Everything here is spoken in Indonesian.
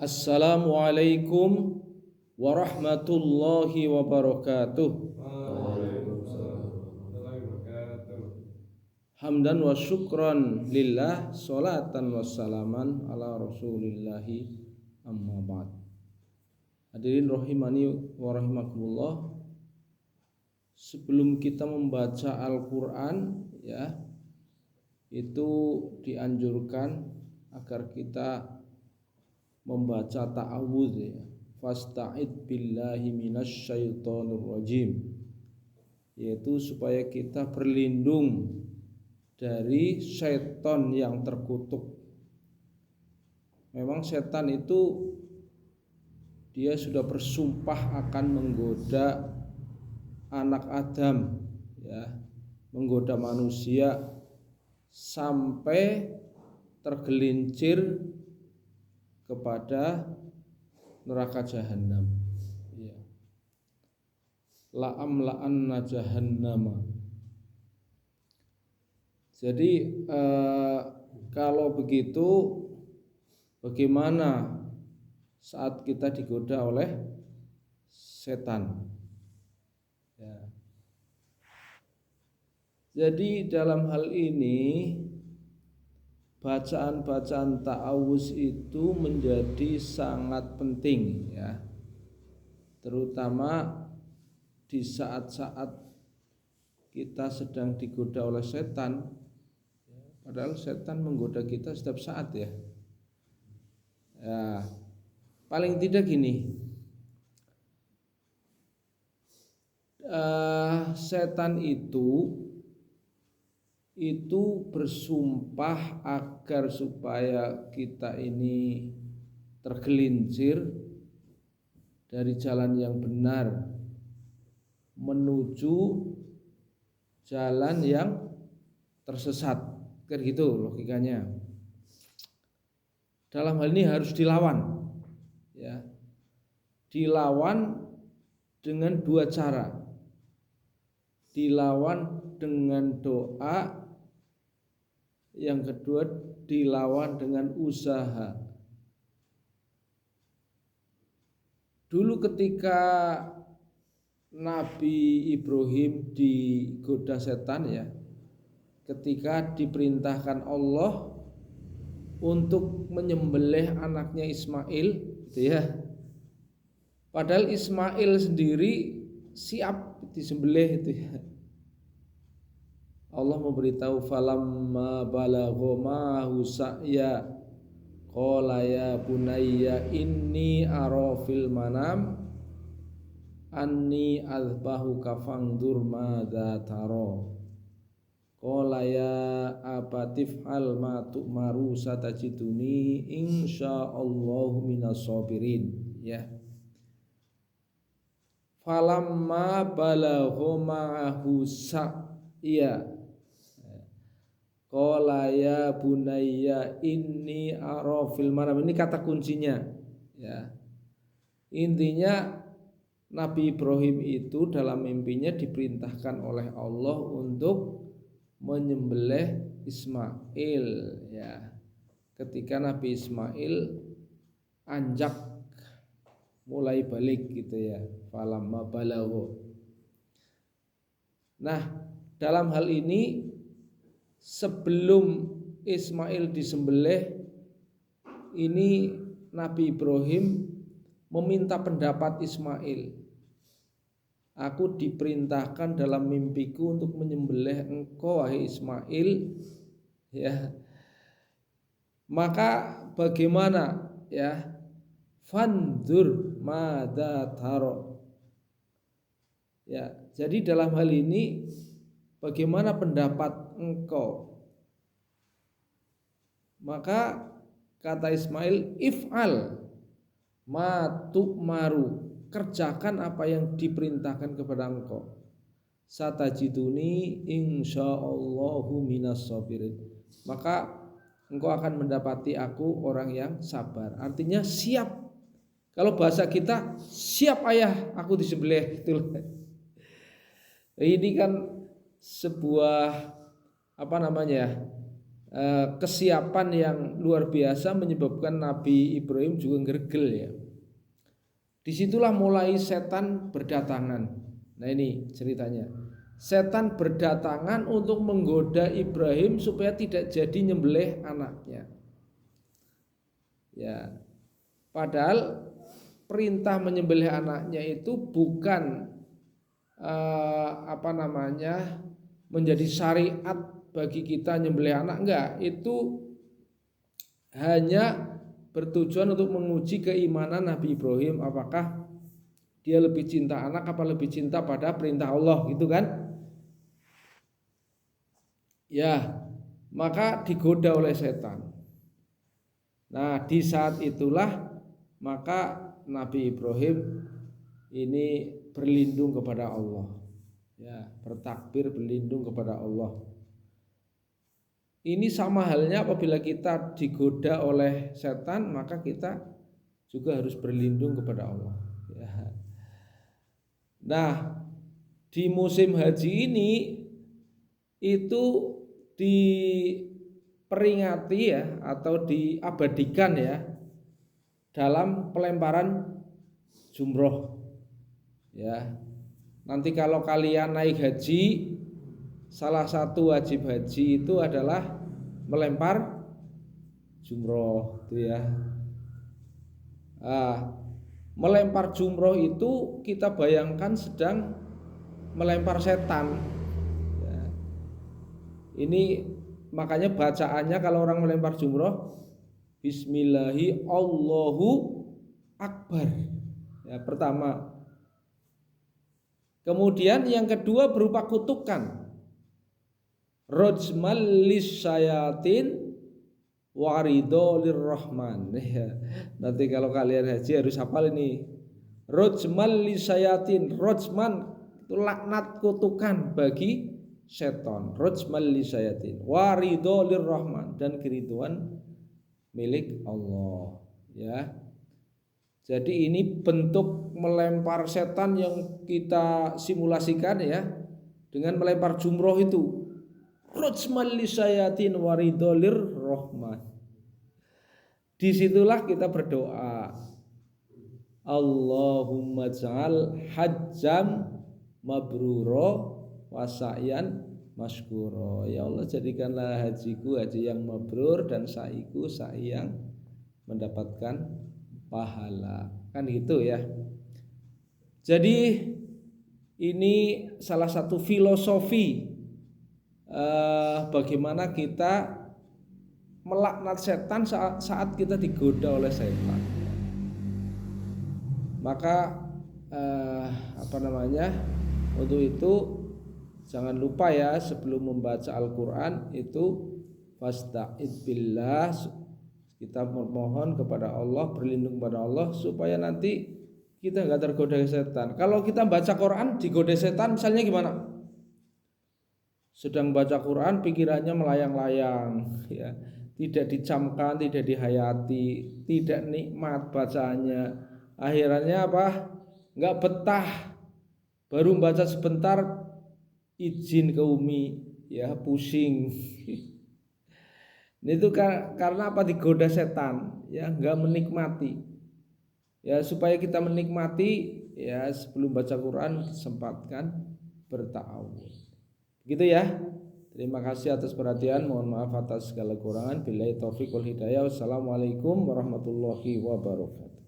Assalamualaikum warahmatullahi wabarakatuh. Hamdan wa syukran lillah, salatan wa salaman ala rasulillahi, amma ba'd. Hadirin rahimani wa rahimakumullah. Sebelum kita membaca Al-Quran, ya, itu dianjurkan agar kita membaca ta'awudz, ya. Fasta'id billahi minasyaitonir rajim, yaitu supaya kita berlindung dari setan yang terkutuk. Memang setan itu dia sudah bersumpah akan menggoda anak Adam, ya, menggoda manusia sampai tergelincir kepada neraka jahanam, ya. La'amla'anna jahannama. Jadi kalau begitu, bagaimana saat kita digoda oleh setan, ya. Jadi dalam hal ini bacaan-bacaan ta'awuz itu menjadi sangat penting, ya. Terutama di saat-saat kita sedang digoda oleh setan. Padahal setan menggoda kita setiap saat, ya. Ya, paling tidak gini, setan itu bersumpah agar supaya kita ini tergelincir dari jalan yang benar menuju jalan yang tersesat. Kan gitu logikanya. Dalam hal ini harus dilawan, ya. Dilawan dengan dua cara. Dilawan dengan doa, yang kedua dilawan dengan usaha. Dulu ketika Nabi Ibrahim digoda setan, ya, ketika diperintahkan Allah untuk menyembelih anaknya Ismail, gitu ya. Padahal Ismail sendiri siap disembelih, itu ya. Allah memberitahu falamma balagha ma'ahu sa'ya qala ya bunayya inni ara fil manam anni azbahuka fangdur madza tara qala ya abatif al ma tu'maru satajiduni insyaallahu minas sabirin, ya. Falamma balagha ma'ahu sa'ya qala ya bunayya inni ara fil manam. Ini kata kuncinya, ya. Intinya Nabi Ibrahim itu dalam mimpinya diperintahkan oleh Allah untuk menyembelih Ismail, ya. Ketika Nabi Ismail anjak mulai balik, gitu ya. Falamma balagha. Nah, dalam hal ini sebelum Ismail disembelih, ini Nabi Ibrahim meminta pendapat Ismail. Aku diperintahkan dalam mimpiku untuk menyembelih engkau, wahai Ismail, ya. Maka bagaimana, ya? Fandur madza taro. Ya, jadi dalam hal ini bagaimana pendapat engkau? Maka kata Ismail, if'al ma tu'maru, kerjakan apa yang diperintahkan kepada engkau. Satajiduni insyaallahu minas sabirin. Maka engkau akan mendapati aku orang yang sabar. Artinya siap. Kalau bahasa kita, siap ayah aku disembelih, gitu. Ini kan sebuah kesiapan yang luar biasa menyebabkan Nabi Ibrahim juga ngergel ya. Disitulah mulai setan berdatangan. Nah ini ceritanya. Setan berdatangan untuk menggoda Ibrahim supaya tidak jadi nyembelih anaknya. Ya, padahal perintah menyembelih anaknya itu bukan menjadi syariat bagi kita nyembelih anak, enggak. Itu hanya bertujuan untuk menguji keimanan Nabi Ibrahim, apakah dia lebih cinta anak apa lebih cinta pada perintah Allah, gitu kan? Ya, maka digoda oleh setan. Nah, di saat itulah maka Nabi Ibrahim ini berlindung kepada Allah. Ya, bertakbir berlindung kepada Allah. Ini sama halnya apabila kita digoda oleh setan, maka kita juga harus berlindung kepada Allah. Ya. Nah, di musim haji ini itu diperingati ya atau diabadikan ya dalam pelemparan jumroh. Ya, nanti kalau kalian naik haji, salah satu wajib haji itu adalah melempar jumroh, gitu ya. Melempar jumroh itu kita bayangkan sedang melempar setan. Ya. Ini makanya bacaannya kalau orang melempar jumroh, Bismillahi Allahu Akbar. Ya, pertama. Kemudian yang kedua berupa kutukan. Rojmal lisyayatin warido lirrahman. Ya. Nanti kalau kalian haji harus hafal ini. Rojmal lisyayatin. Rojman itu laknat kutukan bagi setan. Rojmal lisyayatin warido lirrahman, dan keriduan milik Allah. Ya. Jadi ini bentuk melempar setan yang kita simulasikan ya dengan melempar jumroh itu. Rojmal lisayatin waridolir rohman. Disitulah kita berdoa. Allahumma ja'al hajjam mabruro wasa'yan maskuro. Ya Allah, jadikanlah hajiku haji yang mabrur dan sa'iku sa'i yang mendapatkan pahala, kan gitu ya. Jadi ini salah satu filosofi bagaimana kita melaknat setan saat kita digoda oleh setan. Maka untuk itu jangan lupa ya, sebelum membaca Al-Quran itu fasta'id billah, kita memohon kepada Allah, berlindung kepada Allah supaya nanti kita nggak tergoda setan. Kalau kita baca Quran digoda setan, misalnya gimana? Sedang baca Quran pikirannya melayang-layang, ya, tidak dicamkan, tidak dihayati, tidak nikmat bacaannya. Akhirnya apa? Nggak betah. Baru baca sebentar izin ke Umi, ya pusing. Itu karena apa? Digoda setan, ya, nggak menikmati. Ya, supaya kita menikmati ya sebelum baca Quran sempatkan berta'awudz. Gitu ya. Terima kasih atas perhatian. Mohon maaf atas segala kekurangan. Billahi taufiq wal hidayah. Wassalamualaikum warahmatullahi wabarakatuh.